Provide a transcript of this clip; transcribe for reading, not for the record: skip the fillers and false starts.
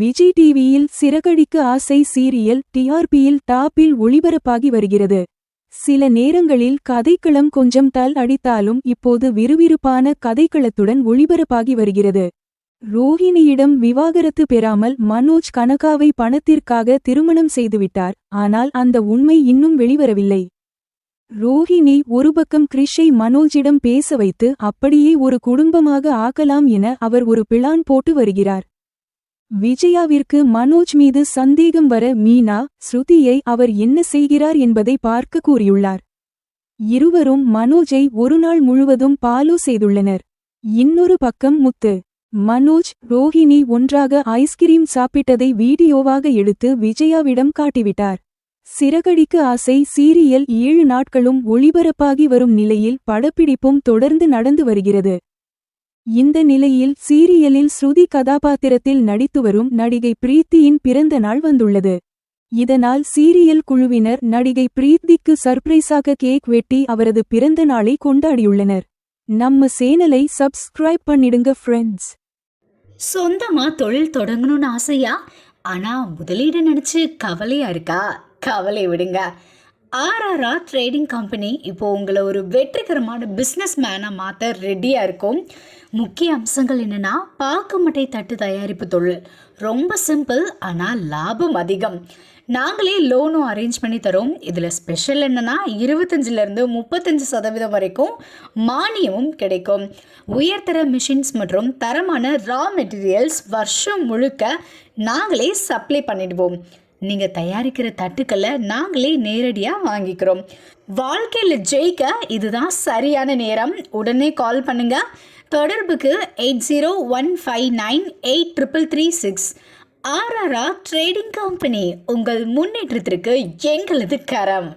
விஜய் டிவியில் சிறகடிக்க ஆசை சீரியல் டிஆர்பியில் டாப்பில் ஒளிபரப்பாகி வருகிறது. சில நேரங்களில் கதைக்களம் கொஞ்சம் தல் அடித்தாலும் இப்போது விறுவிறுப்பான கதைக்களத்துடன் ஒளிபரப்பாகி வருகிறது. ரோஹிணியிடம் விவாகரத்து பெறாமல் மனோஜ் கனகாவை பணத்திற்காக திருமணம் செய்துவிட்டார். ஆனால் அந்த உண்மை இன்னும் வெளிவரவில்லை. ரோஹிணி ஒரு பக்கம் கிரிஷை மனோஜிடம் பேச வைத்து அப்படியே ஒரு குடும்பமாக ஆக்கலாம் என அவர் ஒரு பிளான் போட்டு வருகிறார். விஜயாவிற்கு மனோஜ் மீது சந்தேகம் வர மீனா ஸ்ருதியை அவர் என்ன செய்கிறார் என்பதை பார்க்க கூறியுள்ளார். இருவரும் மனோஜை ஒரு நாள் முழுவதும் பாலோ செய்துள்ளனர். இன்னொரு பக்கம் முத்து, மனோஜ், ரோஹிணி ஒன்றாக ஐஸ்கிரீம் சாப்பிட்டதை வீடியோவாக எடுத்து விஜயாவிடம் காட்டிவிட்டார். சிறகடிக்க ஆசை சீரியல் 7 நாட்களும் ஒளிபரப்பாகி வரும் நிலையில் படப்பிடிப்பும் தொடர்ந்து நடந்து வருகிறது. இந்த நிலையில் சீரியலில் ஸ்ருதி கதாபாத்திரத்தில் நடித்து வரும் நடிகை பிரீத்தியின் பிறந்த நாள் வந்துள்ளது. இதனால் சீரியல் குழுவினர் நடிகை பிரீத்திக்கு சர்ப்ரைஸாக கேக் வெட்டி அவரது பிறந்த நாளை கொண்டாடியுள்ளனர். நம்ம சேனலை சப்ஸ்கிரைப் பண்ணிடுங்க ஃப்ரெண்ட்ஸ். சொந்தமா தொழில் தொடங்கணும்னு ஆசையா? ஆனா முதலீடு நினைச்சு கவலையா இருக்கா? கவலை விடுங்க. ஆர்ஆர்ஆர் ட்ரேடிங் கம்பெனி இப்போ உங்களை ஒரு வெற்றிகரமான பிஸ்னஸ் மேனாக மாற்ற ரெடியாக இருக்கும். முக்கிய அம்சங்கள் என்னென்னா, பாக்குமட்டை தட்டு தயாரிப்பு தொழில் ரொம்ப சிம்பிள், ஆனால் லாபம் அதிகம். நாங்களே லோனும் அரேஞ்ச் பண்ணி தரோம். இதில் ஸ்பெஷல் என்னென்னா 25% 35% வரைக்கும் மானியமும் கிடைக்கும். உயர்தர மிஷின்ஸ் மற்றும் தரமான ரா மெட்டீரியல்ஸ் வருஷம் முழுக்க நாங்களே சப்ளை பண்ணிடுவோம். நீங்கள் தயாரிக்கிற தட்டுக்களை நாங்களே நேரடியாக வாங்கிக்கிறோம். வாழ்க்கையில் ஜெயிக்க இதுதான் சரியான நேரம். உடனே கால் பண்ணுங்க. தொடர்புக்கு 8015983336. ஆர்ஆர்ஆர் ட்ரேடிங் கம்பெனி, உங்கள் முன்னேற்றத்திற்கு எங்களது கரம்.